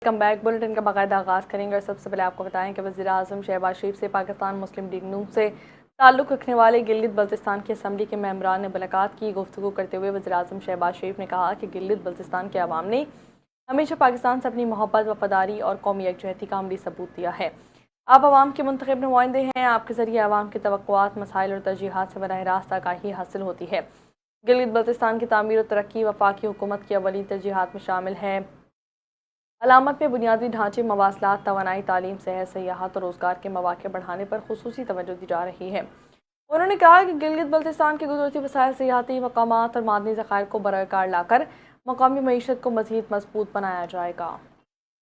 Come back bulletin کا باقاعدہ آغاز کریں گے اور سب سے پہلے آپ کو بتائیں کہ وزیر اعظم شہباز شریف سے پاکستان مسلم لیگ ن سے تعلق رکھنے والے گلگت بلتستان کی اسمبلی کے ممبران نے ملاقات کی۔ گفتگو کرتے ہوئے وزیر اعظم شہباز شریف نے کہا کہ گلگت بلتستان کے عوام نے ہمیشہ پاکستان سے اپنی محبت، وفاداری اور قومی یکجہتی کا عملی ثبوت دیا ہے۔ آپ عوام کے منتخب نمائندے ہیں، آپ کے ذریعے عوام کی توقعات، مسائل اور ترجیحات سے براہ راست آگاہی حاصل ہوتی ہے۔ گلگت بلتستان کی تعمیر و ترقی وفاقی حکومت کی اولین ترجیحات میں شامل ہے۔ علامت میں بنیادی ڈھانچے، مواصلات، توانائی، تعلیم، صحت، سیاحت اور روزگار کے مواقع بڑھانے پر خصوصی توجہ دی جا رہی ہے۔ انہوں نے کہا کہ گلگت بلتستان کے قدرتی وسائل، سیاحتی مقامات اور معدنی ذخائر کو برائے کار لا کر مقامی معیشت کو مزید مضبوط بنایا جائے گا۔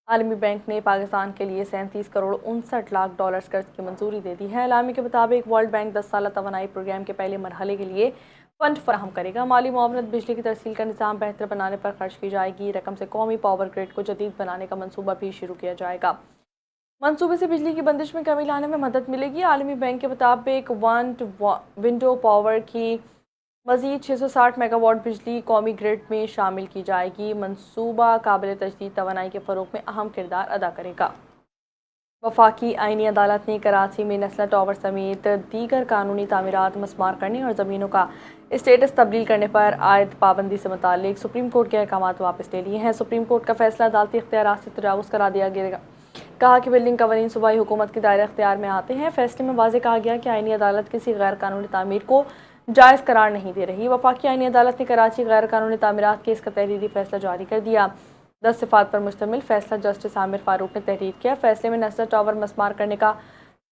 عالمی بینک نے پاکستان کے لیے 37 کروڑ 59 لاکھ ڈالرز قرض کی منظوری دے دی ہے۔ اعلامیہ کے مطابق ورلڈ بینک 10 سالہ توانائی پروگرام کے پہلے مرحلے کے لیے فنڈ فراہم کرے گا۔ مالی معاونت بجلی کی ترسیل کا نظام بہتر بنانے پر خرچ کی جائے گی۔ رقم سے قومی پاور گرڈ کو جدید بنانے کا منصوبہ بھی شروع کیا جائے گا۔ منصوبے سے بجلی کی بندش میں کمی لانے میں مدد ملے گی۔ عالمی بینک کے مطابق ونڈو پاور کی مزید 660 میگا واٹ بجلی قومی گرڈ میں شامل کی جائے گی۔ منصوبہ قابل تجدید توانائی کے فروغ میں اہم کردار ادا کرے گا۔ وفاقی آئینی عدالت نے کراچی میں نسلا ٹاور سمیت دیگر قانونی تعمیرات مسمار کرنے اور زمینوں کا اسٹیٹس تبدیل کرنے پر عائد پابندی سے متعلق سپریم کورٹ کے احکامات واپس لے لیے ہیں۔ سپریم کورٹ کا فیصلہ عدالتی اختیارات سے تجاوز قرار دیا گیا۔ کہا کہ بلڈنگ قوانین صوبائی حکومت کے دائرہ اختیار میں آتے ہیں۔ فیصلے میں واضح کہا گیا کہ آئینی عدالت کسی غیر قانونی تعمیر کو جائز قرار نہیں دے رہی۔ وفاقی آئینی عدالت نے کراچی غیر قانونی تعمیرات کیس کا تحریری فیصلہ جاری کر دیا۔ 10 صفحات پر مشتمل فیصلہ جسٹس عامر فاروق نے تحریر کیا۔ فیصلے میں نسلا ٹاور مسمار کرنے کا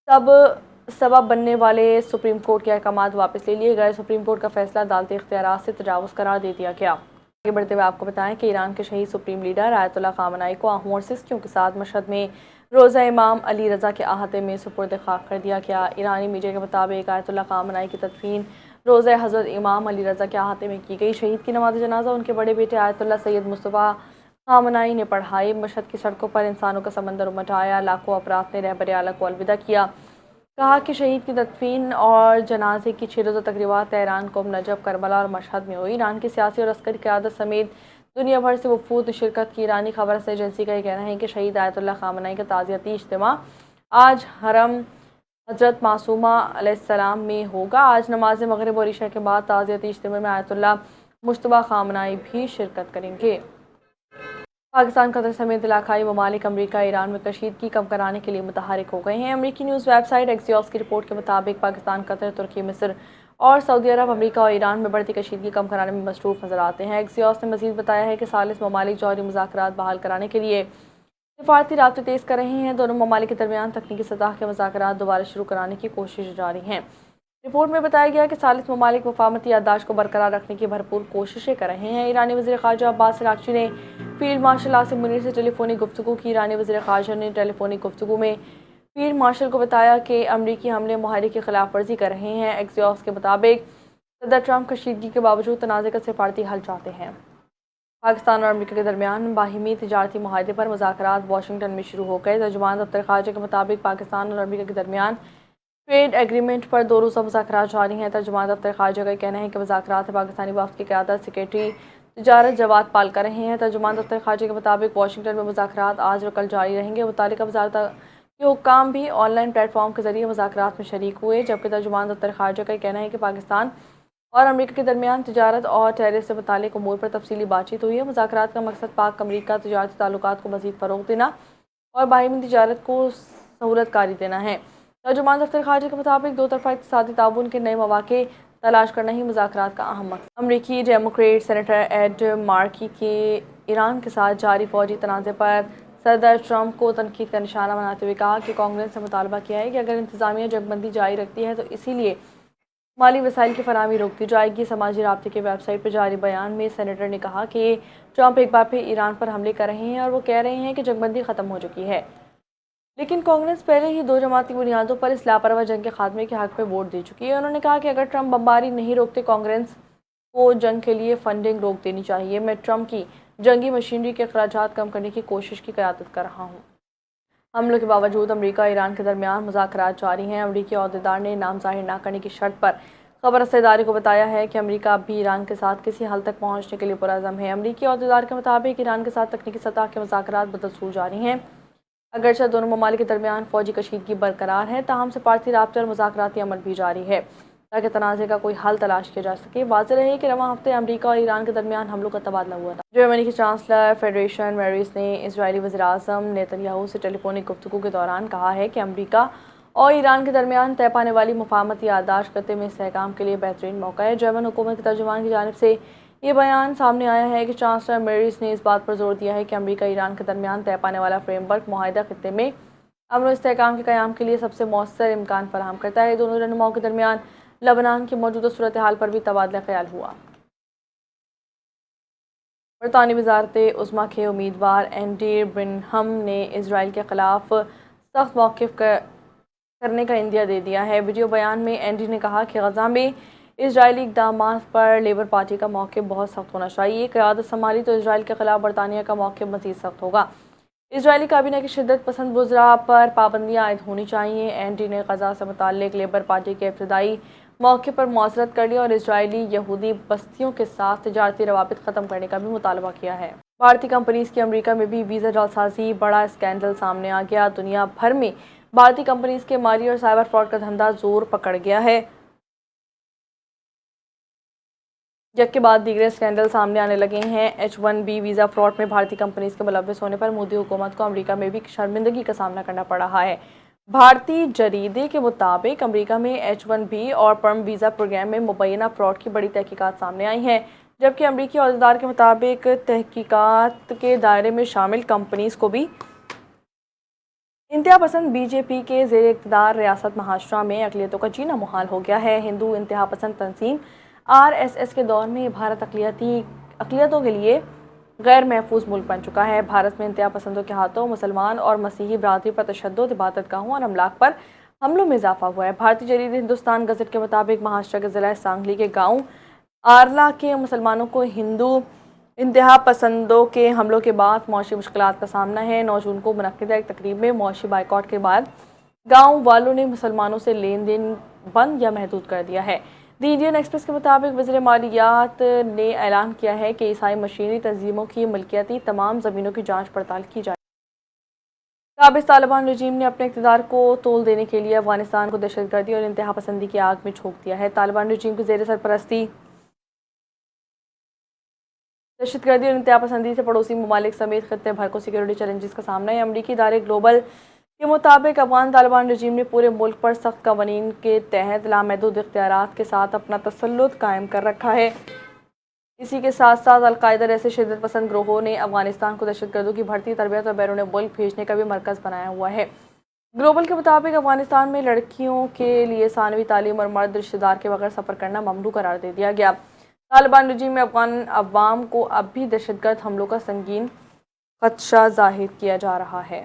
سبب بننے والے سپریم کورٹ کے احکامات واپس لے لیے گئے۔ سپریم کورٹ کا فیصلہ عدالتی اختیارات سے تجاوز قرار دے دیا گیا۔ آگے بڑھتے ہوئے آپ کو بتائیں کہ ایران کے شہید سپریم لیڈر آیت اللہ خامنہ ای کو آہوں اور سسکیوں کے ساتھ مشہد میں روضہ امام علی رضا کے احاطے میں سپرد خاک کر دیا گیا۔ ایرانی میڈیا کے مطابق آیت اللہ خامنہ ای کی تدفین روضہ حضرت امام علی رضا کے احاطے میں کی گئی۔ شہید کی نماز جنازہ ان کے بڑے بیٹے آیت اللہ سید مصطفیٰ خامنہ ای نے پڑھائی۔ مشہد کی سڑکوں پر انسانوں کا سمندر امٹ آیا۔ لاکھوں افراد نے رہبر اعلیٰ کو الوداع کیا۔ کہا کہ شہید کی تدفین اور جنازے کی 6 روزہ تقریبات تہران، قم، نجف، کربلا اور مشہد میں ہوئی۔ ایران کی سیاسی اور عسکری قیادت سمیت دنیا بھر سے وفود نے شرکت کی۔ ایرانی خبر رساں ایجنسی کا یہ کہنا ہے کہ شہید آیت اللہ خامنہ ای کا تعزیتی اجتماع آج حرم حضرت معصومہ علیہ السلام میں ہوگا۔ آج نماز مغرب اور عشاء کے بعد تعزیتی اجتماع میں آیت اللہ مجتبیٰ خامنہ ای بھی شرکت کریں گے۔ پاکستان، قطر سمیت علاقائی ممالک امریکہ ایران میں کشیدگی کم کرانے کے لیے متحرک ہو گئے ہیں۔ امریکی نیوز ویب سائٹ ایکسیوس کی رپورٹ کے مطابق پاکستان، قطر، ترکی، مصر اور سعودی عرب امریکہ اور ایران میں بڑھتی کشیدگی کم کرانے میں مصروف نظر آتے ہیں۔ ایکسیوس نے مزید بتایا ہے کہ ثالث ممالک جوہری مذاکرات بحال کرانے کے لیے سفارتی رابطے تیز کر رہے ہیں۔ دونوں ممالک کے درمیان تکنیکی سطح کے مذاکرات دوبارہ شروع کرانے کی کوششیں جاری ہیں۔ رپورٹ میں بتایا گیا کہ ثالث ممالک مفاہمتی یادداشت کو برقرار رکھنے کی بھرپور کوششیں کر رہے ہیں۔ ایرانی وزیر خارجہ عباس اراغچی نے فیلڈ مارشل عاصم منیر سے ٹیلی فونک گفتگو کی۔ ایرانی وزیر خارجہ نے ٹیلی فونک گفتگو میں فیلڈ مارشل کو بتایا کہ امریکی حملے معاہدے کی خلاف ورزی کر رہے ہیں۔ ایکسیوس کے مطابق صدر ٹرمپ کشیدگی کے باوجود تنازع کا سفارتی حل چاہتے ہیں۔ پاکستان اور امریکہ کے درمیان باہمی تجارتی معاہدے پر مذاکرات واشنگٹن میں شروع ہو گئے۔ ترجمان دفتر خارجہ کے مطابق پاکستان اور امریکہ کے درمیان ٹریڈ ایگریمنٹ پر 2 روزہ مذاکرات جاری ہیں۔ ترجمان دفتر خارجہ کا کہنا ہے کہ مذاکرات میں پاکستانی وفد کی قیادت سیکریٹری تجارت جواد پال کر رہے ہیں۔ ترجمان دفتر خارجہ کے مطابق واشنگٹن میں مذاکرات آج اور کل جاری رہیں گے۔ متعلقہ وزارت کے حکام بھی آن لائن پلیٹ فارم کے ذریعے مذاکرات میں شریک ہوئے، جبکہ ترجمان دفتر خارجہ کا کہنا ہے کہ پاکستان اور امریکہ کے درمیان تجارت اور ٹیرف سے متعلق امور پر تفصیلی بات چیت ہوئی ہے۔ مذاکرات کا مقصد پاک امریکہ تجارتی تعلقات کو مزید فروغ دینا اور باہمی تجارت کو سہولت کاری دینا ہے۔ ترجمان دفتر خارجہ کے مطابق 2 طرفہ اقتصادی تعاون کے نئے مواقع تلاش کرنا ہی مذاکرات کا اہم مقصد۔ امریکی ڈیموکریٹ سینیٹر ایڈ مارکی کے ایران کے ساتھ جاری فوجی تنازع پر صدر ٹرمپ کو تنقید کا نشانہ بناتے ہوئے کہا کہ کانگریس سے مطالبہ کیا ہے کہ اگر انتظامیہ جنگ بندی جاری رکھتی ہے تو اسی لیے مالی وسائل کی فراہمی روک دی جائے گی۔ سماجی رابطے کی ویب سائٹ پر جاری بیان میں سینیٹر نے کہا کہ ٹرمپ ایک بار پھر ایران پر حملے کر رہے ہیں اور وہ کہہ رہے ہیں کہ جنگ بندی ختم ہو چکی ہے، لیکن کانگریس پہلے ہی 2 جماعتی بنیادوں پر اس لاپرواہ جنگ کے خاتمے کے حق میں ووٹ دے چکی ہے۔ انہوں نے کہا کہ اگر ٹرمپ بمباری نہیں روکتے کانگریس کو جنگ کے لیے فنڈنگ روک دینی چاہیے۔ میں ٹرمپ کی جنگی مشینری کے اخراجات کم کرنے کی کوشش کی قیادت کر رہا ہوں۔ حملوں کے باوجود امریکہ اور ایران کے درمیان مذاکرات جاری ہیں۔ امریکی عہدیدار نے نام ظاہر نہ کرنے کی شرط پر خبر رساں ادارے کو بتایا ہے کہ امریکہ اب بھی ایران کے ساتھ کسی حل تک پہنچنے کے لیے پرعزم ہے۔ امریکی عہدیدار کے مطابق ایران کے ساتھ تکنیکی سطح کے مذاکرات بدستور جاری ہیں۔ اگرچہ دونوں ممالک کے درمیان فوجی کشیدگی برقرار ہے، تاہم سفارتی رابطے اور مذاکراتی عمل بھی جاری ہے تاکہ تنازع کا کوئی حل تلاش کیا جا سکے۔ واضح رہے کہ رواں ہفتے امریکہ اور ایران کے درمیان حملوں کا تبادلہ ہوا تھا۔ جرمنی کے چانسلر فریڈریک میرز نے اسرائیلی وزیر اعظم نیتن یاہو سے ٹیلی فونک گفتگو کے دوران کہا ہے کہ امریکہ اور ایران کے درمیان طے پانے والی مفاہمت یادداشت خطے میں استحکام کے لیے بہترین موقع ہے۔ جرمن حکومت کے ترجمان کی جانب سے یہ بیان سامنے آیا ہے کہ چانسلر میرز نے اس بات پر زور دیا ہے کہ امریکہ ایران کے درمیان طے پانے والا فریم ورک معاہدہ خطے میں امن و استحکام کے قیام کے لیے سب سے مؤثر امکان فراہم کرتا ہے۔ دونوں رہنماؤں کے درمیان لبنان کی موجودہ صورتحال پر بھی تبادلہ خیال ہوا۔ برطانوی وزارت عظمیٰ کے امیدوار اینڈی برنہم نے اسرائیل کے خلاف سخت موقف کرنے کا عندیہ دے دیا ہے۔ ویڈیو بیان میں اینڈی نے کہا کہ غزہ میں اسرائیلی اقدامات پر لیبر پارٹی کا موقف بہت سخت ہونا چاہیے۔ قیادت سنبھالی تو اسرائیل کے خلاف برطانیہ کا موقف مزید سخت ہوگا۔ اسرائیلی کابینہ کی شدت پسند وزراء پر پابندیاں عائد ہونی چاہیے۔ اینڈی نے غزہ سے متعلق لیبر پارٹی کے ابتدائی موقف پر معذرت کر لی اور اسرائیلی یہودی بستیوں کے ساتھ تجارتی روابط ختم کرنے کا بھی مطالبہ کیا ہے۔ بھارتی کمپنیز کی امریکہ میں بھی ویزا جعلسازی بڑا اسکینڈل سامنے آ گیا۔ دنیا بھر میں بھارتی کمپنیز کے مالی اور سائبر فراڈ کا دھندا زور پکڑ گیا ہے۔ یک کے بعد دیگر اسکینڈل سامنے آنے لگے ہیں۔ H1B ویزا فراڈ میں بھارتی کمپنیز کے ملوث ہونے پر مودی حکومت کو امریکہ میں بھی شرمندگی کا سامنا کرنا پڑ رہا ہے۔ بھارتی جریدے کے مطابق امریکہ میں H1B اور پرم ویزا پروگرام میں مبینہ فراڈ کی بڑی تحقیقات سامنے آئی ہیں، جبکہ امریکی عہدیدار کے مطابق تحقیقات کے دائرے میں شامل کمپنیز کو بھی انتہا پسند بی جے پی کے زیر اقتدار ریاست مہاراشٹر میں اقلیتوں کا جینا محال ہو گیا ہے۔ ہندو انتہا پسند تنظیم RSS کے دور میں بھارت اقلیتوں کے لیے غیر محفوظ ملک بن چکا ہے۔ بھارت میں انتہا پسندوں کے ہاتھوں مسلمان اور مسیحی برادری پر تشدد، عبادت گاہوں اور املاک پر حملوں میں اضافہ ہوا ہے۔ بھارتی جریدے ہندوستان گزٹ کے مطابق مہاراشٹر کے ضلع سانگلی کے گاؤں آرلا کے مسلمانوں کو ہندو انتہا پسندوں کے حملوں کے بعد معاشی مشکلات کا سامنا ہے۔ 9 جون کو منعقدہ ایک تقریب میں معاشی بائیکاٹ کے بعد گاؤں والوں نے مسلمانوں سے لین دین بند یا محدود کر دیا ہے۔ دی انڈین ایکسپریس کے مطابق وزیر مالیات نے اعلان کیا ہے کہ عیسائی مشینری تنظیموں کی ملکیتی تمام زمینوں کی جانچ پڑتال کی جائے۔ قابض طالبان رجیم نے اپنے اقتدار کو تول دینے کے لیے افغانستان کو دہشت گردی اور انتہا پسندی کی آگ میں جھونک دیا ہے۔ طالبان رجیم کی زیر سرپرستی دہشت گردی اور انتہا پسندی سے پڑوسی ممالک سمیت خطے بھر کو سیکیورٹی چیلنجز کا سامنا ہے۔ امریکی ادارے گلوبل کے مطابق افغان طالبان رجیم نے پورے ملک پر سخت قوانین کے تحت لامحدود اختیارات کے ساتھ اپنا تسلط قائم کر رکھا ہے۔ اسی کے ساتھ ساتھ القاعدہ جیسے شدت پسند گروہوں نے افغانستان کو دہشت گردوں کی بڑھتی تربیت اور بیرون ملک بھیجنے کا بھی مرکز بنایا ہوا ہے۔ گلوبل کے مطابق افغانستان میں لڑکیوں کے لیے ثانوی تعلیم اور مرد رشتہ دار کے بغیر سفر کرنا ممنوع قرار دے دیا گیا۔ طالبان رجیم میں افغان عوام کو اب بھی دہشت گرد حملوں کا سنگین خدشہ ظاہر کیا جا رہا ہے۔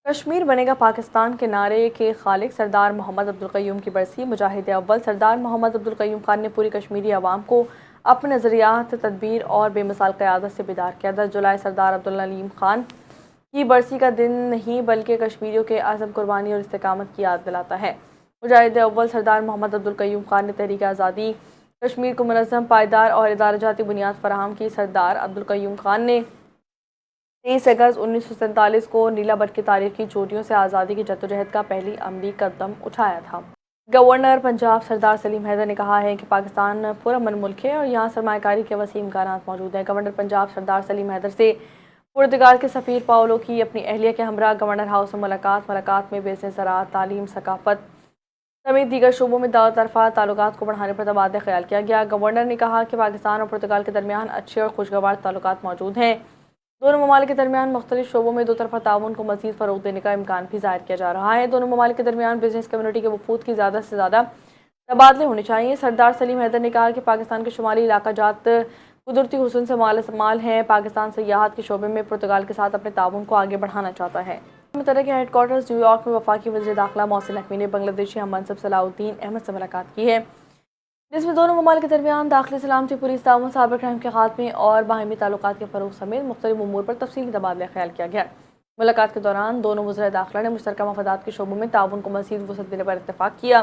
کشمیر بنے گا پاکستان کے نعرے کے خالق سردار محمد عبدالقیوم کی برسی۔ مجاہد اول سردار محمد عبدالقیوم خان نے پوری کشمیری عوام کو اپنے نظریات، تدبیر اور بے مثال قیادت سے بیدار کیا۔ 10 جولائی سردار عبدالعلیم خان کی برسی کا دن نہیں بلکہ کشمیریوں کے عزم، قربانی اور استقامت کی یاد دلاتا ہے۔ مجاہد اول سردار محمد عبدالقیوم خان نے تحریک آزادی کشمیر کو منظم، پائیدار اور ادارہ جاتی بنیاد فراہم کی۔ سردار عبدالقیوم خان نے 23 اگست 1947 کو نیلا بٹ کی تاریخ کی چوٹیوں سے آزادی کی جدوجہد کا پہلی عملی قدم اٹھایا تھا۔ گورنر پنجاب سردار سلیم حیدر نے کہا ہے کہ پاکستان پرامن ملک ہے اور یہاں سرمایہ کاری کے وسیع امکانات موجود ہیں۔ گورنر پنجاب سردار سلیم حیدر سے پرتگال کے سفیر پاولو کی اپنی اہلیہ کے ہمراہ گورنر ہاؤس میں ملاقات میں بزنس، زراعت، تعلیم، ثقافت سمیت دیگر شعبوں میں دو طرفہ تعلقات کو بڑھانے پر تبادلہ خیال کیا گیا۔ گورنر نے کہا کہ پاکستان اور پرتگال کے درمیان اچھے اور خوشگوار تعلقات موجود ہیں۔ دونوں ممالک کے درمیان مختلف شعبوں میں دو طرفہ تعاون کو مزید فروغ دینے کا امکان بھی ظاہر کیا جا رہا ہے۔ دونوں ممالک کے درمیان بزنس کمیونٹی کے وفود کی زیادہ سے زیادہ تبادلے ہونے چاہیے۔ سردار سلیم حیدر نے کہا کہ پاکستان کے شمالی علاقہ جات قدرتی حسن سے مال ہیں۔ پاکستان سیاحت کے شعبے میں پرتگال کے ساتھ اپنے تعاون کو آگے بڑھانا چاہتا ہے۔ متحدہ کے ہیڈ کوارٹرز نیو یارک میں وفاقی وزیر داخلہ محسن نقوی نے بنگلہ دیشی ہم منصب صلاح الدین احمد سے ملاقات کی ہے، جس میں دونوں ممالک کے درمیان داخلی سلامتی، پولیس تعاون، سائبر کرائم کے خاتمے اور باہمی تعلقات کے فروغ سمیت مختلف امور پر تفصیلی تبادلہ خیال کیا گیا۔ ملاقات کے دوران دونوں وزرائے داخلہ نے مشترکہ مفادات کے شعبوں میں تعاون کو مزید وسعت دینے پر اتفاق کیا۔